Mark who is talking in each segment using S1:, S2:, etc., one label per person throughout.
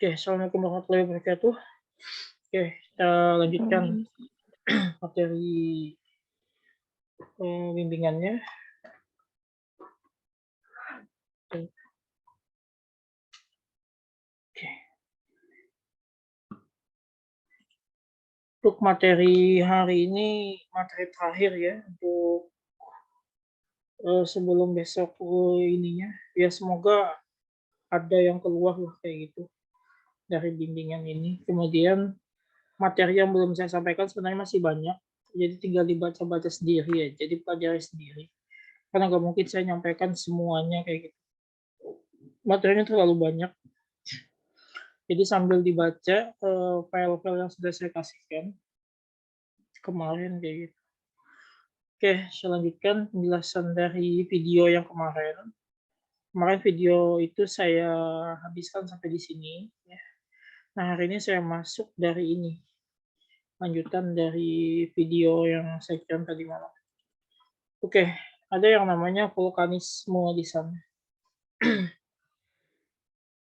S1: Oke, assalamualaikum warahmatullahi wabarakatuh. Oke, kita lanjutkan materi bimbingannya. Oke, untuk materi hari ini materi terakhir ya untuk sebelum besok ininya ya semoga ada yang keluar lah kayak gitu dari bimbingan ini. Kemudian materi yang belum saya sampaikan sebenarnya masih banyak. Jadi tinggal dibaca-baca sendiri ya. Jadi pelajari sendiri. Karena nggak mungkin saya nyampaikan semuanya kayak gitu. Materinya terlalu banyak. Jadi sambil dibaca, file-file yang sudah saya kasihkan kemarin kayak gitu. Oke, saya lanjutkan penjelasan dari video yang kemarin. Kemarin video itu saya habiskan sampai di sini ya. Nah, hari ini saya masuk dari ini, lanjutan dari video yang saya kirim tadi malam. Oke, ada yang namanya vulkanisme di sana.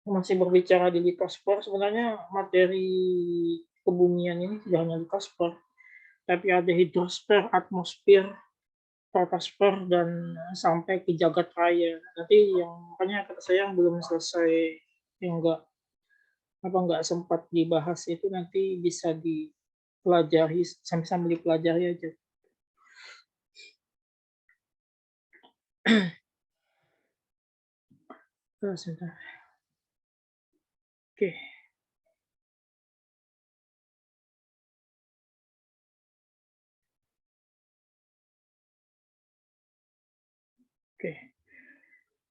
S1: Masih berbicara di litosfer, sebenarnya materi kebumian ini tidak hanya litosfer, tapi ada hidrosfer, atmosfer, stratosfer, dan sampai ke jagat raya. Nanti yang makanya kata saya yang belum selesai, yang enggak sempat dibahas itu nanti bisa dipelajari sambil dipelajari aja. Sebentar. Oke. Oke.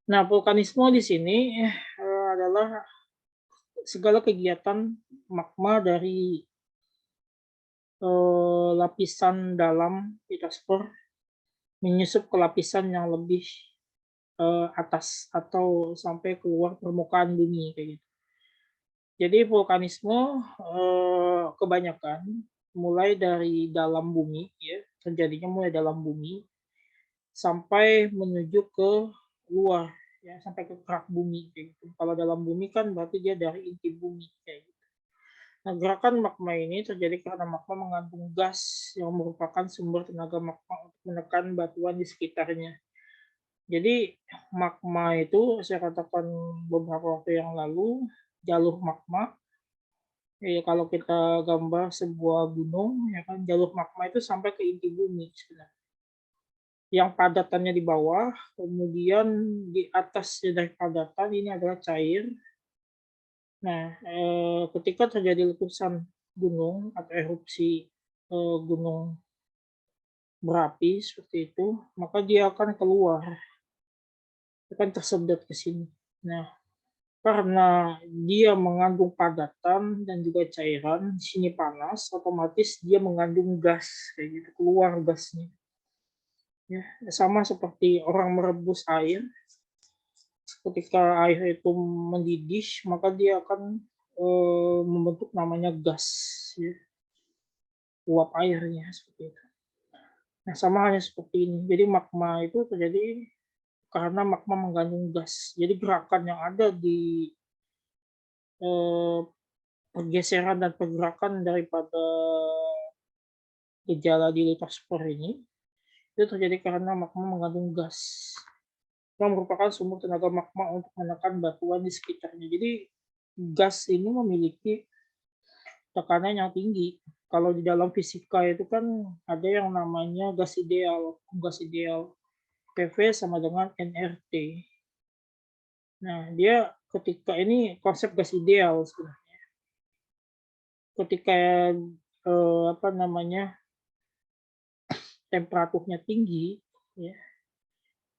S1: Nah, vulkanisme di sini adalah segala kegiatan magma dari lapisan dalam litosfer menyusup ke lapisan yang lebih atas atau sampai keluar permukaan bumi kayak gitu. Jadi vulkanisme kebanyakan mulai dari dalam bumi ya, terjadinya mulai dalam bumi sampai menuju ke luar ya, sampai ke kerak bumi kayak gitu. Kalau dalam bumi kan berarti dia dari inti bumi kayak gitu. Nah, gerakan magma ini terjadi karena magma mengandung gas yang merupakan sumber tenaga magma untuk menekan batuan di sekitarnya. Jadi magma itu saya katakan beberapa waktu yang lalu, jalur magma, kalau kita gambar sebuah gunung, ya kan, jalur magma itu sampai ke inti bumi sebenarnya. Yang padatannya di bawah, kemudian di atas dari padatan ini adalah cair. Nah, ketika terjadi letusan gunung atau erupsi gunung berapi seperti itu, maka dia akan keluar, akan tersedot ke sini. Nah, karena dia mengandung padatan dan juga cairan, di sini panas, otomatis dia mengandung gas, kayak gitu, keluar gasnya. Ya, sama seperti orang merebus air, ketika air itu mendidih, maka dia akan membentuk namanya gas, ya, uap airnya seperti itu. Nah, sama halnya seperti ini. Jadi magma itu terjadi karena magma mengandung gas. Jadi gerakan yang ada di eh, pergeseran dan pergerakan daripada gejala di litosfer ini itu terjadi karena magma mengandung gas yang merupakan sumber tenaga magma untuk menekan batuan di sekitarnya. Jadi gas ini memiliki tekanan yang tinggi. Kalau di dalam fisika itu kan ada yang namanya gas ideal. Gas ideal PV sama dengan nRT. Nah, dia ketika ini konsep gas ideal sebenarnya. Ketika apa namanya temperaturnya tinggi, ya,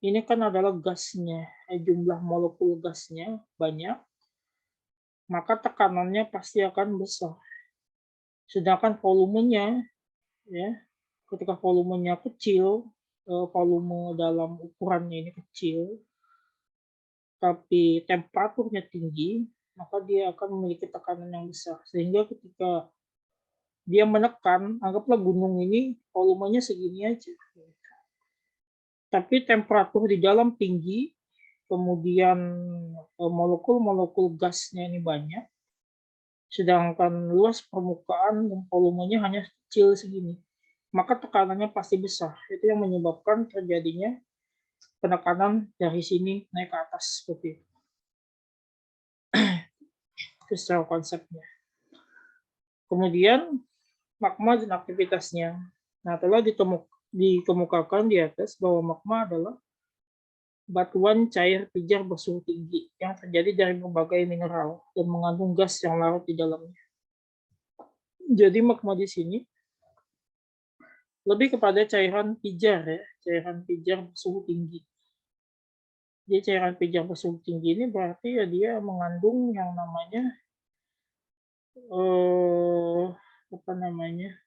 S1: ini kan adalah gasnya, jumlah molekul gasnya banyak, maka tekanannya pasti akan besar. Sedangkan volumenya, ya, ketika volumenya kecil, volume dalam ukurannya ini kecil, tapi temperaturnya tinggi, maka dia akan memiliki tekanan yang besar. Sehingga ketika dia menekan, anggaplah gunung ini volumenya segini aja. Tapi temperatur di dalam tinggi, kemudian molekul-molekul gasnya ini banyak, sedangkan luas permukaan dan volumenya hanya kecil segini, maka tekanannya pasti besar. Itu yang menyebabkan terjadinya penekanan dari sini naik ke atas seperti itu. Itu secara konsepnya. Kemudian magma dan aktivitasnya. Nah, telah dikemukakan di atas bahwa magma adalah batuan cair pijar bersuhu tinggi yang terjadi dari berbagai mineral dan mengandung gas yang larut di dalamnya. Jadi magma di sini lebih kepada cairan pijar ya, cairan pijar bersuhu tinggi. Jadi cairan pijar bersuhu tinggi ini berarti ya dia mengandung yang namanya apa namanya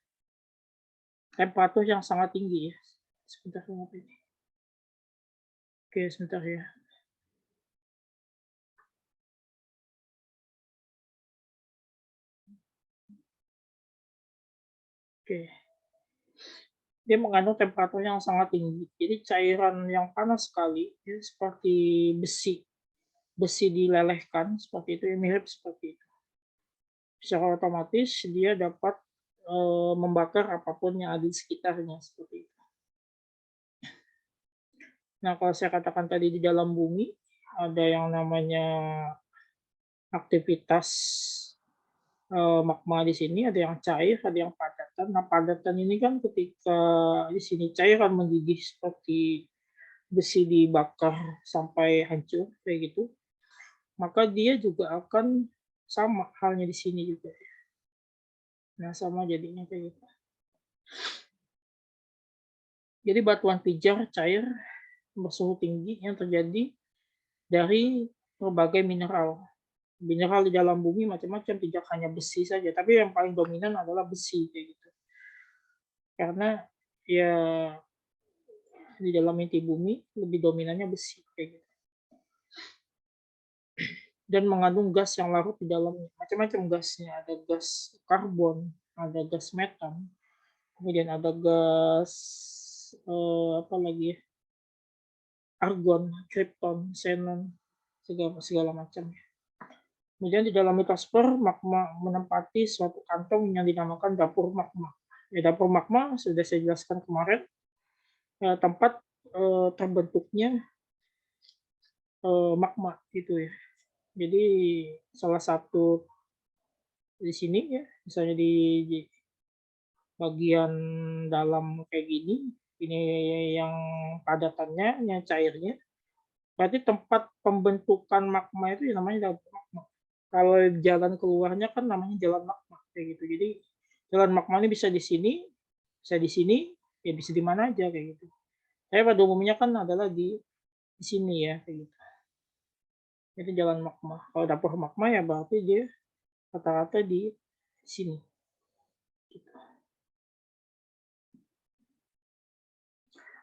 S1: temperatur yang sangat tinggi ya. Sebentar ini. Oke, sebentar ya. Oke. Dia mengandung temperatur yang sangat tinggi. Jadi cairan yang panas sekali, ya, seperti besi. Besi dilelehkan seperti itu, ya, mirip seperti itu. Secara otomatis dia dapat membakar apapun yang ada di sekitarnya seperti itu. Nah, kalau saya katakan tadi di dalam bumi ada yang namanya aktivitas magma di sini, ada yang cair, ada yang padatan. Nah, padatan ini kan ketika di sini cairan mendidih seperti besi dibakar sampai hancur kayak gitu, maka dia juga akan sama halnya di sini juga. Nah, sama jadinya kayak gitu. Jadi batuan pijar cair bersuhu tinggi yang terjadi dari berbagai mineral. Mineral di dalam bumi macam-macam, tidak hanya besi saja, tapi yang paling dominan adalah besi kayak gitu. Karena ya di dalam inti bumi lebih dominannya besi kayak gitu. Dan mengandung gas yang larut di dalamnya. Macam-macam gasnya, ada gas karbon, ada gas metan, kemudian ada gas apa lagi ya? Argon, krypton, xenon, segala macam. Kemudian di dalam litosfer magma menempati suatu kantong yang dinamakan dapur magma. Ya, dapur magma sudah saya jelaskan kemarin, tempat terbentuknya magma gitu ya. Jadi salah satu di sini ya, misalnya di bagian dalam kayak gini, ini yang padatannya, yang cairnya. Berarti tempat pembentukan magma itu ya namanya dapur magma. Kalau jalan keluarnya kan namanya jalan magma kayak gitu. Jadi jalan magma ini bisa di sini, ya bisa di mana aja kayak gitu. Tapi pada umumnya kan adalah di sini ya kayak gitu. Jadi jalan magma. Kalau dapur magma ya berarti dia rata-rata di sini.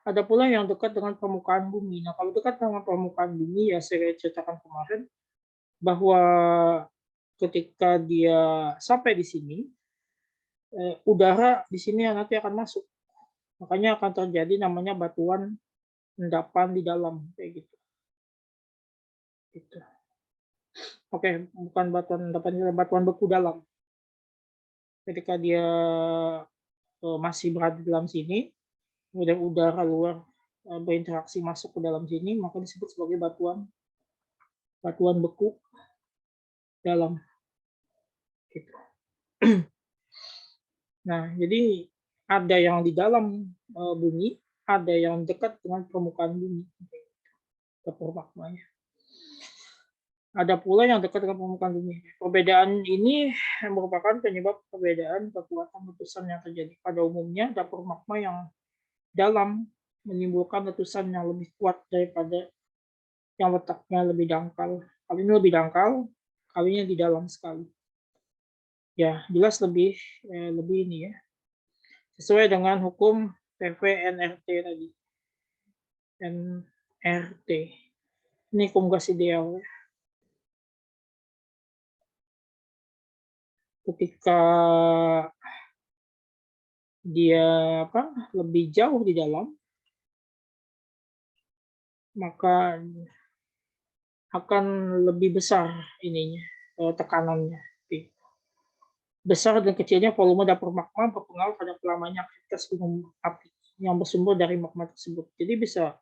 S1: Ada pula yang dekat dengan permukaan bumi. Nah, kalau dekat dengan permukaan bumi ya saya ceritakan kemarin bahwa ketika dia sampai di sini, udara di sini nanti akan masuk. Makanya akan terjadi namanya batuan endapan di dalam kayak gitu. Gitu. Oke, bukan batuan endapan, batuan beku dalam. Ketika dia masih berada di dalam sini, kemudian udara luar berinteraksi masuk ke dalam sini, maka disebut sebagai batuan beku dalam. Gitu. Nah, jadi ada yang di dalam bumi, ada yang dekat dengan permukaan bumi, dapur magmanya. Ada pula yang dekat dengan permukaan bumi. Perbedaan ini merupakan penyebab perbedaan kekuatan letusan yang terjadi. Pada umumnya, dapur magma yang dalam menimbulkan letusan yang lebih kuat daripada yang letaknya lebih dangkal. Kali ini lebih dangkal, kali ini di dalam sekali. Ya, jelas lebih ini ya. Sesuai dengan hukum PV-NRT tadi. NRT. Ini hukum gas ideal. Ketika dia lebih jauh di dalam, maka akan lebih besar ininya tekanannya. Besar dan kecilnya volume dapur magma berpengaruh pada lamanya aktivitas gunung api yang bersumber dari magma tersebut. Jadi bisa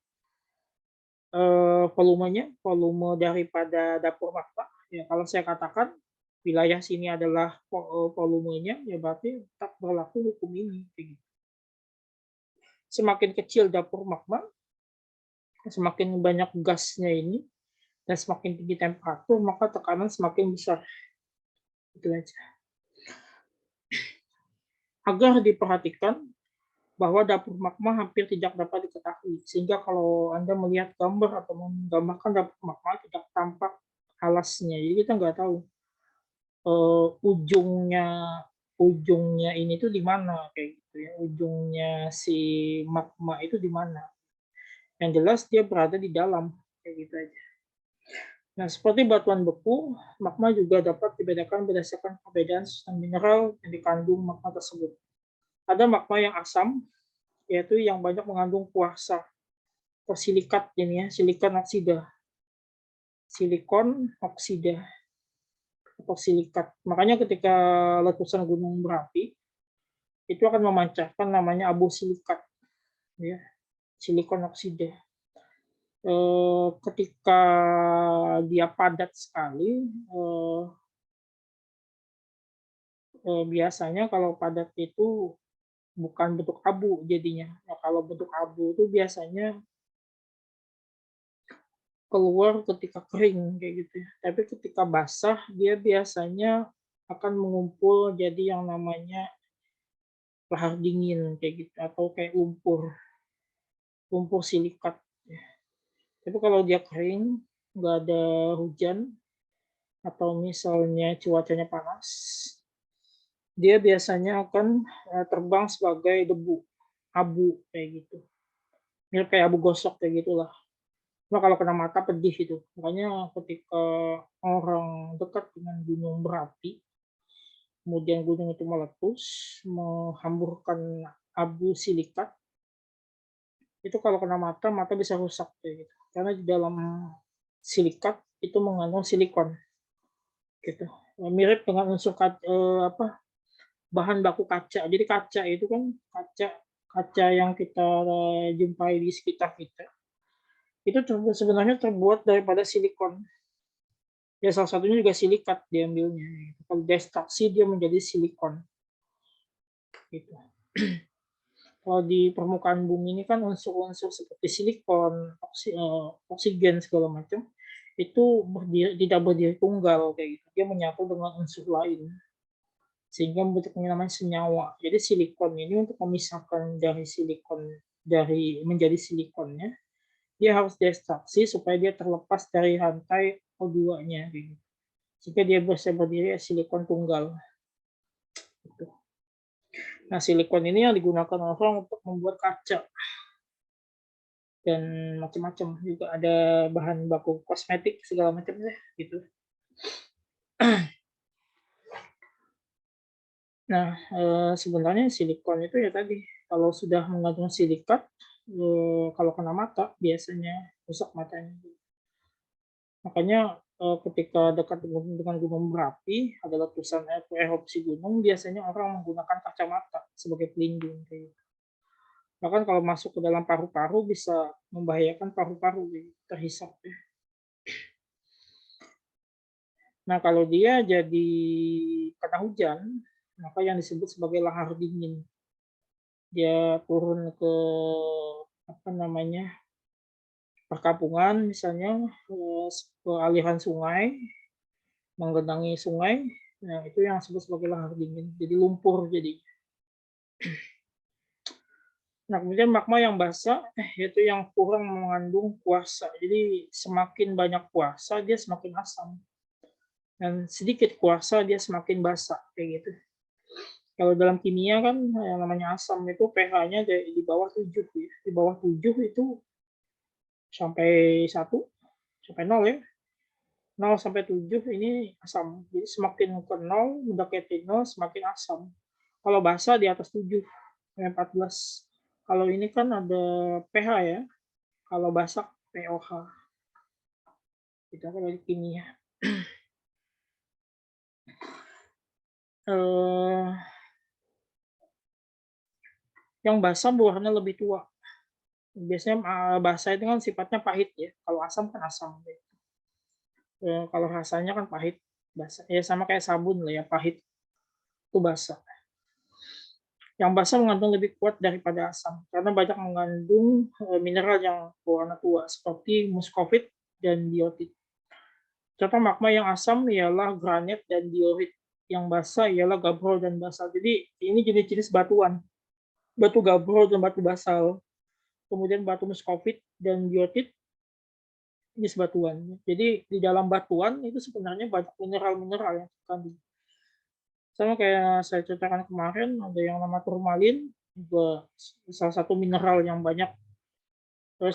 S1: volume daripada dapur magma, ya kalau saya katakan wilayah sini adalah volumenya, ya berarti tetap berlaku hukum ini, kayak gitu. Semakin kecil dapur magma, semakin banyak gasnya ini, dan semakin tinggi temperatur, maka tekanan semakin besar. Itu aja. Agar diperhatikan bahwa dapur magma hampir tidak dapat diketahui, sehingga kalau Anda melihat gambar atau menggambarkan dapur magma tidak tampak alasnya. Jadi kita nggak tahu ujungnya ujungnya ini tuh di mana kayak gitu ya. Ujungnya si magma itu di mana. Yang jelas dia berada di dalam kayak gitu aja. Nah, seperti batuan beku, magma juga dapat dibedakan berdasarkan perbedaan susunan mineral yang dikandung magma tersebut. Ada magma yang asam, yaitu yang banyak mengandung kuarsa atau silikat ini ya, silikon oksida. Silikon oksida atau silikat. Makanya ketika letusan gunung berapi, itu akan memancarkan namanya abu silikat, ya, silikon oksida. Ketika dia padat sekali, biasanya kalau padat itu bukan bentuk abu jadinya. Nah, kalau bentuk abu itu biasanya keluar ketika kering kayak gitu ya. Tapi ketika basah dia biasanya akan mengumpul jadi yang namanya lahar dingin kayak gitu atau kayak lumpur, lumpur silikat ya. Tapi kalau dia kering, nggak ada hujan atau misalnya cuacanya panas, dia biasanya akan terbang sebagai debu, abu kayak gitu. Mirip kayak abu gosok kayak gitulah. Cuma kalau kena mata pedih itu. Makanya ketika orang dekat dengan gunung berapi, kemudian gunung itu meletus, menghamburkan abu silikat, itu kalau kena mata, mata bisa rusak kayak gitu. Karena di dalam silikat itu mengandung silikon gitu. Mirip dengan unsur apa bahan baku kaca. Jadi kaca itu kan kaca kaca yang kita jumpai di sekitar kita. Itu sebenarnya terbuat daripada silikon. Ya salah satunya juga silikat diambilnya. Kalau destruksi dia menjadi silikon. Gitu. Kalau di permukaan bumi ini kan unsur-unsur seperti silikon, oksigen segala macam itu tidak berdiri tunggal kayak gitu. Dia menyatu dengan unsur lain sehingga membentuknya namanya senyawa. Jadi silikon ini untuk memisahkan dari silikon dari menjadi silikonnya, dia harus destruksi supaya dia terlepas dari rantai O2-nya gitu. Sehingga dia bisa berdiri silikon tunggal. Gitu. Nah, silikon ini yang digunakan orang untuk membuat kaca dan macam-macam juga ada bahan baku kosmetik segala macam ya gitu. Nah, sebenarnya silikon itu ya tadi kalau sudah mengandung silikat kalau kena mata biasanya rusak matanya. Makanya ketika dekat dengan gunung berapi ada letusan erupsi gunung biasanya orang menggunakan kacamata sebagai pelindung kayak gitu. Bahkan kalau masuk ke dalam paru-paru bisa membahayakan paru-paru terhisap ya. Nah, kalau dia jadi kena hujan, maka yang disebut sebagai lahar dingin. Dia turun ke apa namanya perkampungan, misalnya ke aliran sungai, menggenangi sungai. Nah, itu yang disebut sebagai lahar dingin. Jadi lumpur jadi. Nah, kemudian magma yang basah, yaitu yang kurang mengandung kuarsa. Jadi semakin banyak kuarsa, dia semakin asam. Dan sedikit kuarsa, dia semakin basah. Kayak gitu. Kalau dalam kimia kan yang namanya asam itu pH-nya di bawah 7 ya. Di bawah 7 itu sampai 1 sampai 0 ya. 0 sampai 7 ini asam. Jadi semakin ke 0 mendekati 0 semakin asam. Kalau basa di atas 7 sampai 14. Kalau ini kan ada pH ya. Kalau basa pOH. Kita kalau di kimia. eee, yang basah buahnya lebih tua. Biasanya, basah itu kan sifatnya pahit ya, kalau asam kan asam, kalau rasanya kan pahit, basah. Ya sama kayak sabun lah ya, pahit itu basah. Yang basah mengandung lebih kuat daripada asam, karena banyak mengandung, mineral yang berwarna tua seperti muskovit dan biotit. Contoh magma yang asam ialah granit dan diorit, yang basah ialah gabbro dan basalt. Jadi ini jenis-jenis batuan, batu gabbro dan batu basalt. Kemudian batu muskovit dan biotit jenis batuan. Jadi di dalam batuan itu sebenarnya banyak mineral-mineral yang terkandung. Sama kayak saya ceritakan kemarin, ada yang nama turmalin, juga salah satu mineral yang banyak,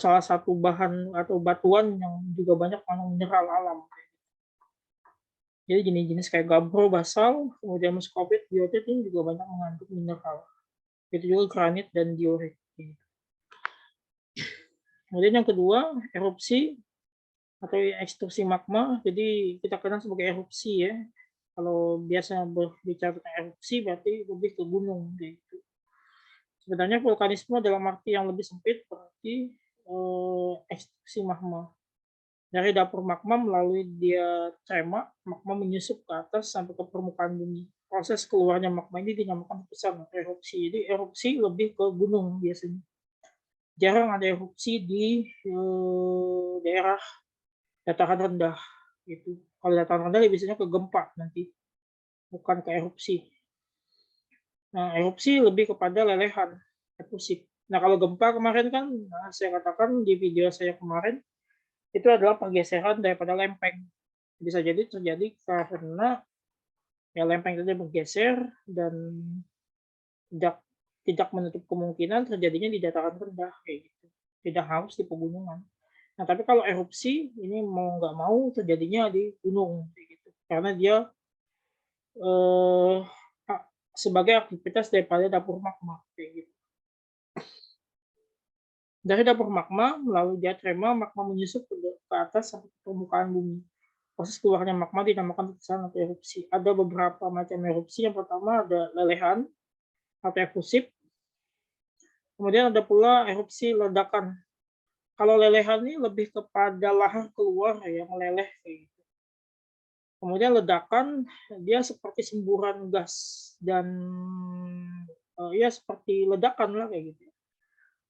S1: salah satu bahan atau batuan yang juga banyak mengandung mineral alam. Jadi jenis-jenis kayak gabbro, basalt, kemudian muskovit, biotit ini juga banyak mengandung mineral. Itu juga granit dan diorit. Gitu. Kemudian yang kedua, erupsi atau ekstrusi magma. Jadi kita kenal sebagai erupsi ya. Kalau biasa berbicara tentang erupsi berarti lebih ke gunung gitu. Sebenarnya vulkanisme dalam arti yang lebih sempit berarti ekstrusi magma. Dari dapur magma melalui diatrema, magma menyusup ke atas sampai ke permukaan bumi. Proses keluarnya magma ini dinamakan letusan atau erupsi. Jadi erupsi lebih ke gunung biasanya. Jarang ada erupsi di daerah dataran rendah gitu. Kalau dataran rendah biasanya ke gempa nanti, bukan ke erupsi. Nah, erupsi lebih kepada lelehan, efusif. Nah, kalau gempa kemarin kan, saya katakan di video saya kemarin, itu adalah pergeseran daripada lempeng. Bisa jadi terjadi karena ya lempeng tadi bergeser dan tidak tidak menutup kemungkinan terjadinya di dataran rendah kayak gitu. Tidak harus di pegunungan. Nah, tapi kalau erupsi ini mau nggak mau terjadinya di gunung kayak gitu. Karena dia eh, sebagai aktivitas daripada dapur magma kayak gitu. Dari dapur magma melalui diatrema, magma menyusup ke atas sampai ke permukaan bumi. Proses keluarnya magma dinamakan letusan atau erupsi. Ada beberapa macam erupsi. Yang pertama ada lelehan atau efusif. Kemudian ada pula erupsi ledakan. Kalau lelehan ini lebih kepada lahar keluar yang meleleh kayak gitu. Kemudian ledakan dia seperti semburan gas dan ya seperti ledakan lah kayak gitu.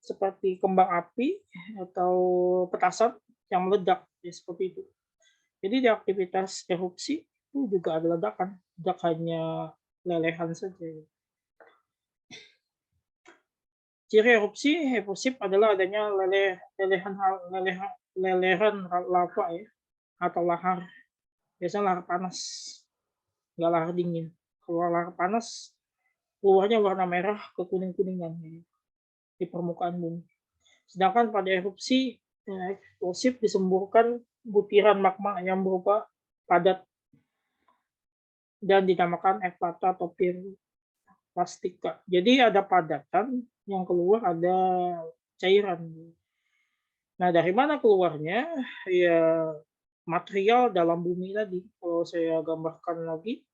S1: Seperti kembang api atau petasan yang meledak ya seperti itu. Jadi di aktivitas erupsi itu juga ada ledakan, tidak hanya lelehan saja. Ciri erupsi efusif adalah adanya lelehan lava ya atau lahar. Biasanya lahar panas, nggak lahar dingin. Kalau lahar panas keluarnya warna merah ke kuning-kuningan ya, di permukaan bumi. Sedangkan pada erupsi eksplosif disemburkan butiran magma yang berupa padat dan dinamakan ekvata atau pirplastika. Jadi ada padatan yang keluar ada cairan. Nah, dari mana keluarnya? Ya material dalam bumi tadi. Kalau saya gambarkan lagi,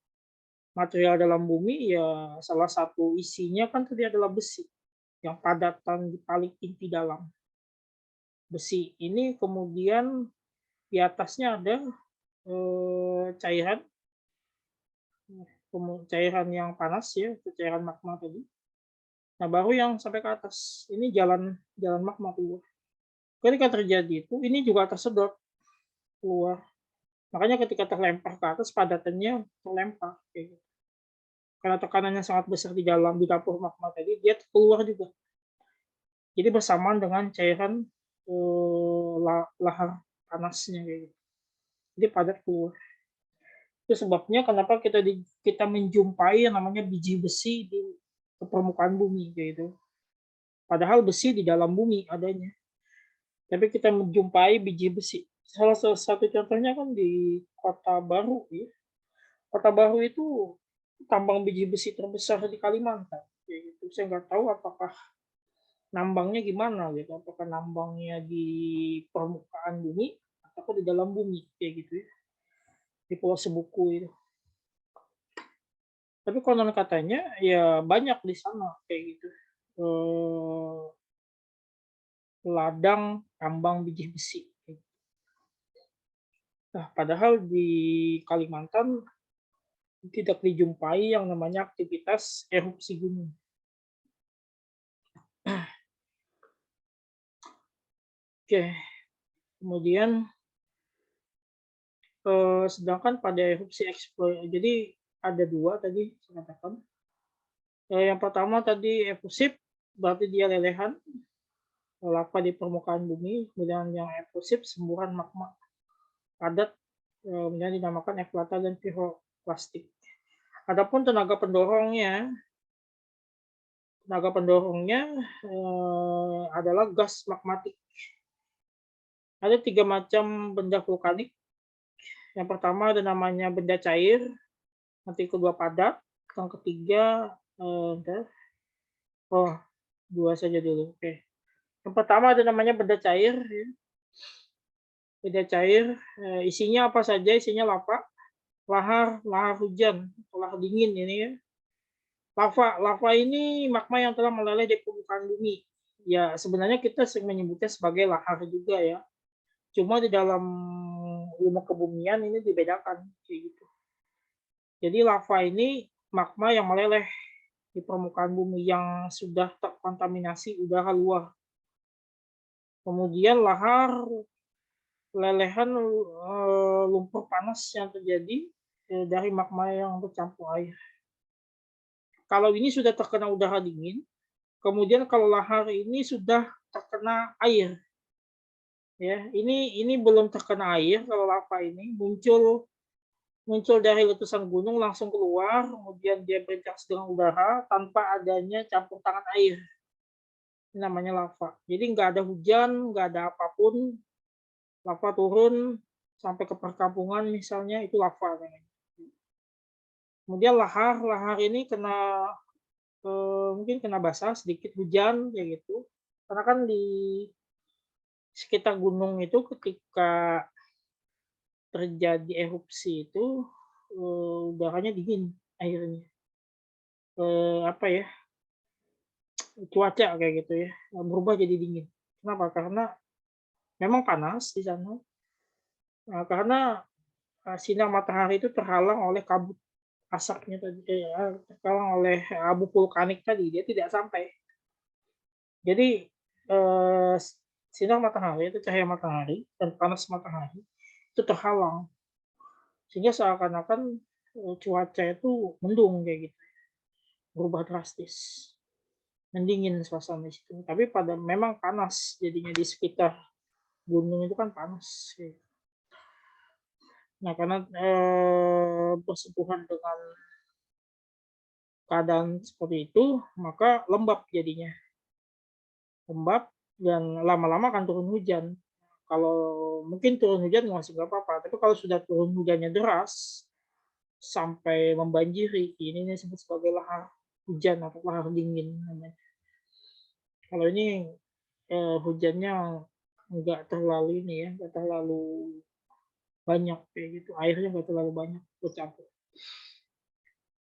S1: material dalam bumi ya salah satu isinya kan tadi adalah besi yang padatan di paling inti dalam. Besi ini kemudian di atasnya ada cairan, cairan yang panas ya, itu cairan magma tadi. Nah, baru yang sampai ke atas. Ini jalan jalan magma keluar. Ketika terjadi itu, ini juga tersedot keluar. Makanya ketika terlempar ke atas, padatannya terlempar. Kayak gitu. Karena tekanannya sangat besar di dalam di dapur magma tadi, dia keluar juga. Jadi bersamaan dengan cairan lahar panasnya kayak gitu. Jadi padat keluar. Itu sebabnya kenapa kita menjumpai yang namanya biji besi di permukaan bumi kayak gitu. Padahal besi di dalam bumi adanya. Tapi kita menjumpai biji besi. Salah satu contohnya kan di Kota Baru ya. Kota Baru itu tambang biji besi terbesar di Kalimantan. Kayak gitu. Saya nggak tahu apakah nambangnya gimana gitu. Apakah nambangnya di permukaan bumi atau di dalam bumi kayak gitu ya. Di Pulau Sebuku itu. Tapi konon katanya ya banyak di sana kayak gitu, eee, ladang tambang biji besi. Nah, padahal di Kalimantan tidak dijumpai yang namanya aktivitas erupsi gunung. Oke, kemudian, sedangkan pada erupsi jadi ada 2 tadi saya katakan, yang pertama tadi efusif, berarti dia lelehan, lava di permukaan bumi, kemudian yang efusif semburan magma padat, kemudian dinamakan eflata dan piroklastik. Adapun tenaga pendorongnya, adalah gas magmatik. Ada 3 macam benda vulkanik. Yang pertama ada namanya benda cair, nanti kedua padat, yang ketiga, bentar, oh 2 saja dulu, oke. Yang pertama ada namanya benda cair ya, benda cair, isinya apa saja, isinya lava, lahar lahar hujan, lahar dingin ini ya. Lava ini magma yang telah meleleh di permukaan bumi. Ya sebenarnya kita sering menyebutnya sebagai lahar juga ya, cuma di dalam ilmu kebumian ini dibedakan, kayak gitu. Jadi lava ini magma yang meleleh di permukaan bumi yang sudah terkontaminasi udara luar. Kemudian lahar, lelehan, lumpur panas yang terjadi, dari magma yang bercampur air. Kalau ini sudah terkena udara dingin, kemudian kalau lahar ini sudah terkena air, ya, ini belum terkena air kalau lava ini muncul muncul dari letusan gunung langsung keluar, kemudian dia berinteraksi dengan udara tanpa adanya campur tangan air. Ini namanya lava. Jadi nggak ada hujan, nggak ada apapun, lava turun sampai ke perkampungan misalnya, itu lava namanya. Kemudian lahar, lahar ini mungkin kena basah sedikit hujan kayak gitu. Karena kan di sekitar gunung itu ketika terjadi erupsi itu, udaranya dingin akhirnya. Apa ya, cuaca kayak gitu ya, berubah jadi dingin. Kenapa? Karena memang panas di sana, karena, sinar matahari itu terhalang oleh kabut asapnya tadi, terhalang oleh abu vulkanik tadi, dia tidak sampai. Jadi, sinar matahari itu cahaya matahari dan panas matahari itu terhalang, sehingga seakan-akan, cuaca itu mendung kayak gitu, berubah drastis, mendingin suasana di situ. Tapi memang panas jadinya di sekitar gunung itu kan panas, gitu. Nah, karena, bersentuhan dengan keadaan seperti itu, maka lembab jadinya, lembab dan lama-lama akan turun hujan. Kalau mungkin turun hujan masih nggak apa-apa, tapi kalau sudah turun hujannya deras, sampai membanjiri, ini disebut sebagai lahar hujan atau lahar dingin namanya. Kalau ini, hujannya nggak terlalu ini ya, nggak terlalu banyak kayak gitu, airnya nggak terlalu banyak bercampur,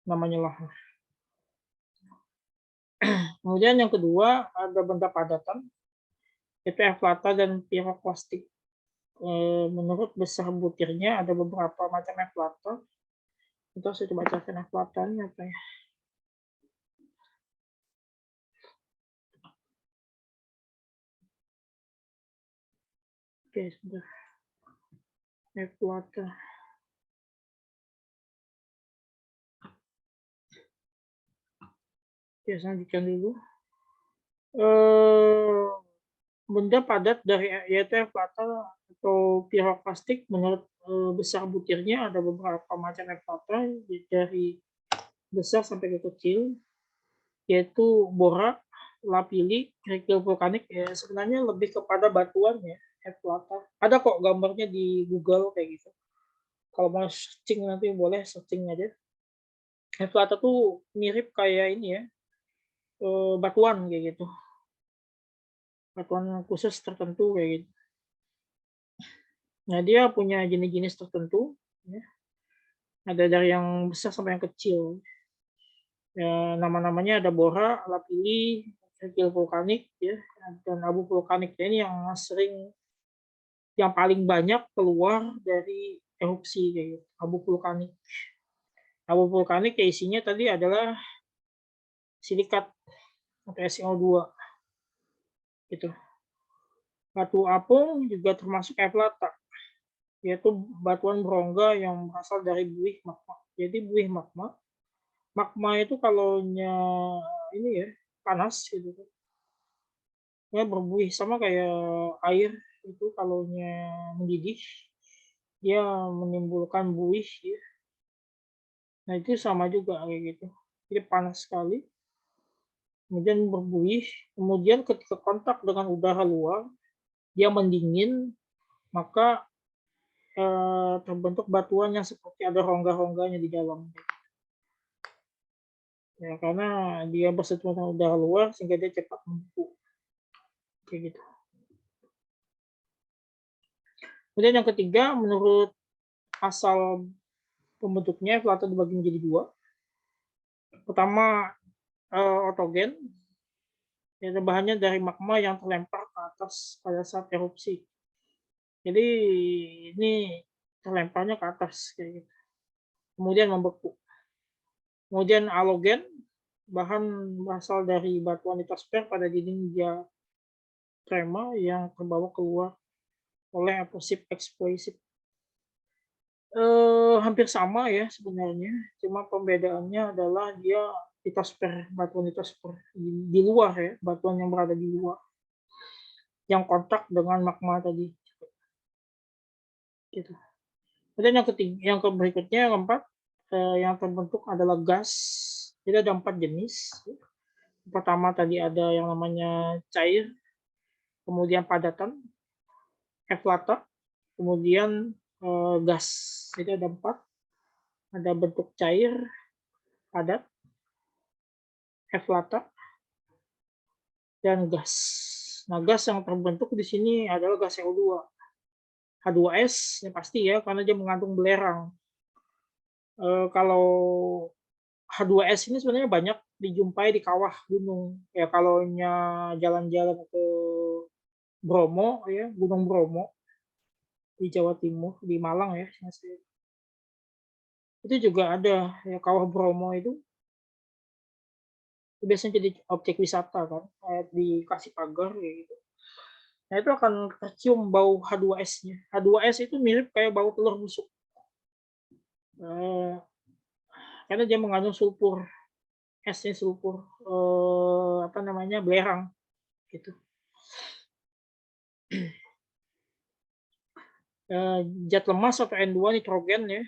S1: namanya lahar. Kemudian yang kedua ada benda padatan, itu eflata dan piroklastik. Menurut besar butirnya ada beberapa macam eflata. Itu saya coba bacakan eflatanya apa ya. Oke, sudah. Eflata. Oke, saya lanjutkan dulu. Eh, Benda padat dari yaitu eflata atau piroklastik menurut besar butirnya ada beberapa macam eflata dari besar sampai ke kecil, yaitu borak, lapili, kerikil vulkanik, ya sebenarnya lebih kepada batuan ya, eflata. Ada kok gambarnya di Google kayak gitu. Kalau mau searching nanti boleh searching aja. Eflata tuh mirip kayak ini ya, batuan kayak gitu, batuan khusus tertentu kayak gitu. Nah, dia punya jenis-jenis tertentu ya, ada dari yang besar sampai yang kecil. Ya, nama-namanya ada bora, lapilli, kerikil vulkanik ya, dan abu vulkanik. Ya, ini yang paling banyak keluar dari erupsi kayak gitu, abu vulkanik. Abu vulkanik ya isinya tadi adalah silikat atau SiO2 gitu. Batu apung juga termasuk eflata, yaitu batuan berongga yang berasal dari buih magma. Jadi buih magma, magma itu kalaunya ini ya panas gitu kan, ya berbuih sama kayak air itu kalaunya mendidih, dia menimbulkan buih ya. Nah itu sama juga kayak gitu. Jadi panas sekali, kemudian berbuih, kemudian ketika kontak dengan udara luar, dia mendingin, maka terbentuk batuan yang seperti ada rongga-rongganya di dalam. Ya, karena dia bersentuhan dengan udara luar sehingga dia cepat membeku. Kayak gitu. Kemudian yang ketiga, menurut asal pembentuknya, Plato dibagi menjadi dua. Pertama, otogen, yaitu bahannya dari magma yang terlempar ke atas pada saat erupsi. Jadi ini terlemparnya ke atas kayak gitu. Kemudian membeku. Kemudian alogen, bahan berasal dari batuan litosfer pada dinding diatrema yang terbawa keluar oleh erupsi eksplosif. Hampir sama ya sebenarnya, cuma pembedaannya adalah dia litosfer, batuan litosfer di luar ya, batuan yang berada di luar, yang kontak dengan magma tadi, gitu. Kemudian yang berikutnya yang keempat, yang terbentuk adalah gas. Jadi ada 4 jenis. Pertama tadi ada yang namanya cair, kemudian padatan, eflata, kemudian gas. Jadi ada 4, ada bentuk cair, padat, eflata, dan gas. Nah, gas yang terbentuk di sini adalah gas CO2. H2S ya pasti ya karena dia mengandung belerang. Kalau H2S ini sebenarnya banyak dijumpai di kawah gunung. Ya kalau jalan-jalan ke Bromo ya, Gunung Bromo di Jawa Timur, di Malang ya. Itu juga ada ya kawah Bromo itu biasanya jadi objek wisata kan, kayak dikasih pagar kayak gitu. Nah, itu akan tercium bau H2S-nya. H2S itu mirip kayak bau telur busuk. Eee, karena dia mengandung sulfur, S-nya sulfur, apa namanya, belerang, gitu. Zat lemas atau N2 nitrogen ya,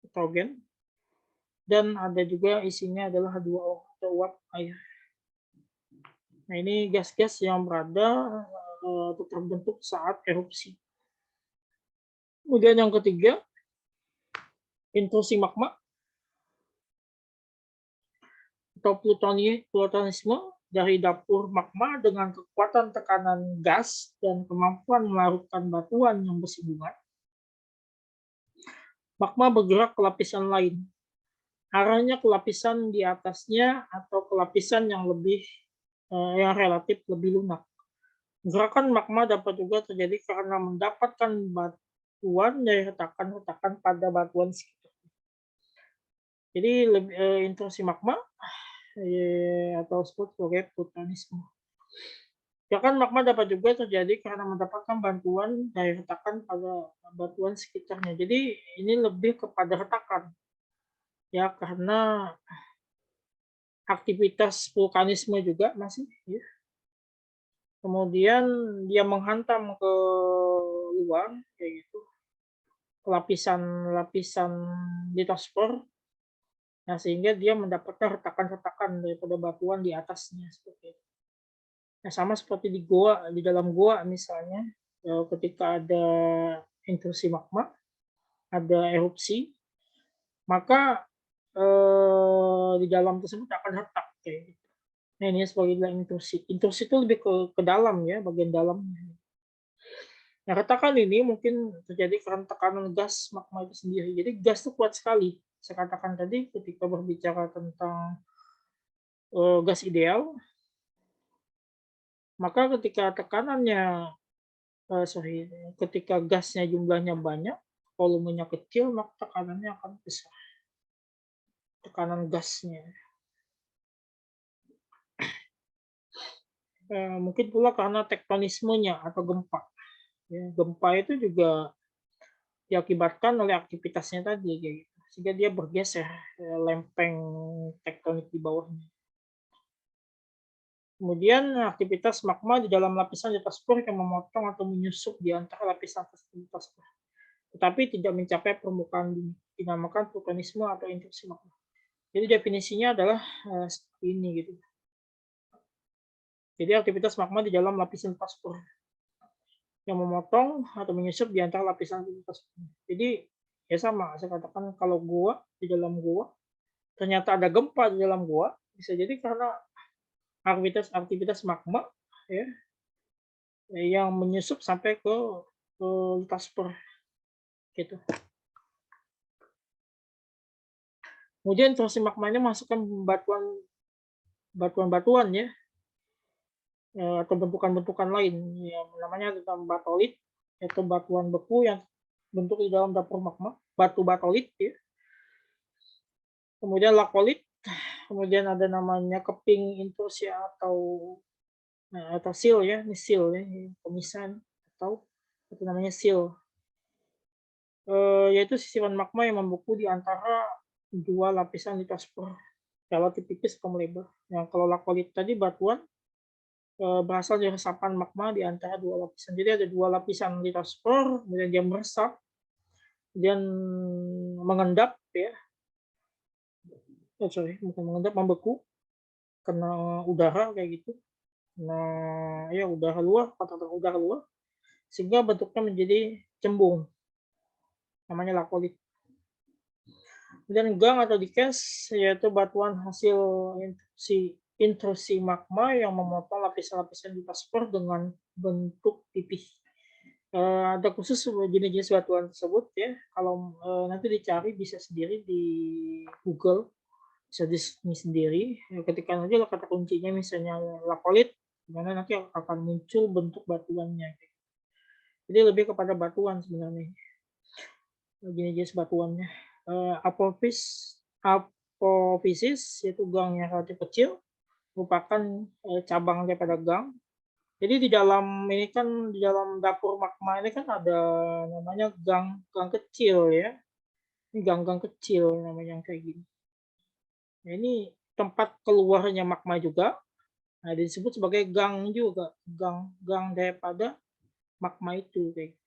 S1: nitrogen, dan ada juga isinya adalah H2O atau uap air. Nah, ini gas-gas yang berada atau terbentuk saat erupsi. Kemudian yang ketiga, intrusi magma atau plutonisme dari dapur magma dengan kekuatan tekanan gas dan kemampuan melarutkan batuan yang bersinggungan. Magma bergerak ke lapisan lain. Arahnya ke lapisan di atasnya atau ke lapisan yang relatif lebih lunak. Gerakan magma dapat juga terjadi karena mendapatkan batuan dari retakan-retakan pada batuan sekitar. Jadi intrusi magma atau disebut sebagai plutonisme. Gerakan magma dapat juga terjadi karena mendapatkan bantuan dari retakan pada batuan sekitarnya. Jadi ini lebih kepada retakan, ya karena aktivitas vulkanisme juga masih. Ya. Kemudian dia menghantam ke luar, kayak gitu, lapisan-lapisan litosfer. Nah, sehingga dia mendapatkan retakan-retakan daripada batuan di atasnya seperti itu. Nah, sama seperti di dalam goa misalnya, ketika ada intrusi magma, ada erupsi, maka di dalam tersebut akan retak kayak gitu. Nah, ini sebagai bilang intrusi. Intrusi itu lebih ke dalam ya, bagian dalam. Nah, retakan ini mungkin terjadi karena tekanan gas magma itu sendiri. Jadi gas itu kuat sekali. Saya katakan tadi ketika berbicara tentang gas ideal, maka ketika tekanannya sorry, ketika gasnya jumlahnya banyak, volumenya kecil, maka tekanannya akan besar, tekanan gasnya. Mungkin pula karena tektonismenya atau gempa. Ya, gempa itu juga diakibatkan oleh aktivitasnya tadi, kayak gitu. Sehingga dia bergeser lempeng tektonik di bawahnya. Kemudian aktivitas magma di dalam lapisan litosfer yang memotong atau menyusup di antara lapisan litosfer, tetapi tidak mencapai permukaan bumi, dinamakan vulkanisme atau intrusi magma. Jadi definisinya adalah seperti ini gitu. Jadi aktivitas magma di dalam lapisan litosfer yang memotong atau menyusup di antara lapisan litosfer. Jadi ya sama, saya katakan kalau di dalam gua ternyata ada gempa di dalam gua, bisa jadi karena aktivitas magma ya yang menyusup sampai ke litosfer gitu. Kemudian intrusi magmanya masukkan batuan-batuan ya atau bentukan-bentukan lain yang namanya batolit, yaitu batuan beku yang bentuk di dalam dapur magma, batu batolit ya. Kemudian lakolit, kemudian ada namanya keping intrusi atau seal ya, ini seal ya, pemisahan atau itu namanya seal. Yaitu sisiwan magma yang membeku di antara dua lapisan litosfer relatif tipis atau melebar. Yang kalau lakolit tadi batuan berasal dari resapan magma di antara dua lapisan. Jadi ada dua lapisan litosfer, kemudian dia meresap, kemudian mengendap ya. Bukan mengendap, membeku kena udara kayak gitu. Nah, ya udara luar, katakan udara luar, sehingga bentuknya menjadi cembung. Namanya lakolit. Kemudian gang atau dikes yaitu batuan hasil intrusi magma yang memotong lapisan-lapisan litosfer dengan bentuk pipih. Ada khusus jenis-jenis batuan tersebut ya. Kalau nanti dicari bisa sendiri di Google, bisa di sendiri. Ketika nanti kata kuncinya misalnya lakolit, dimana nanti akan muncul bentuk batuannya. Jadi lebih kepada batuan sebenarnya. Jenis-jenis batuannya. Apofisis yaitu gang yang relatif kecil, merupakan cabang daripada gang. Jadi di dalam dapur magma ini kan ada namanya gang kecil ya. Ini gang-gang kecil namanya yang kayak gini. Nah, ini tempat keluarnya magma juga. Nah, disebut sebagai gang juga, gang daripada magma itu kayak gitu.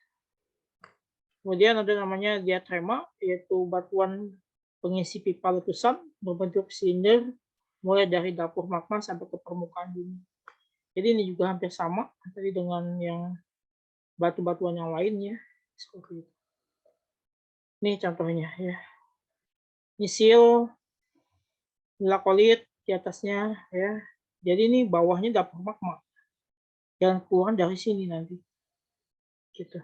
S1: Kemudian ada namanya diatrema, yaitu batuan pengisi pipa letusan berbentuk silinder mulai dari dapur magma sampai ke permukaan bumi. Jadi ini juga hampir sama tadi dengan yang batu-batuan yang lainnya seperti itu. Ini contohnya ya. Ini seal, lakolit di atasnya ya. Jadi ini bawahnya dapur magma. Dan keluar dari sini nanti. Gitu.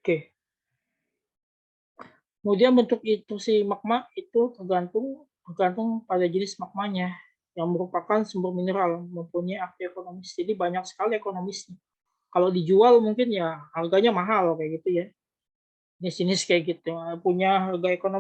S1: Oke. Kemudian bentuk intrusi magma itu tergantung pada jenis magmanya yang merupakan sumber mineral mempunyai arti ekonomis. Jadi banyak sekali ekonomisnya. Kalau dijual mungkin ya harganya mahal kayak gitu ya. Jenis-jenis kayak gitu punya harga ekonomis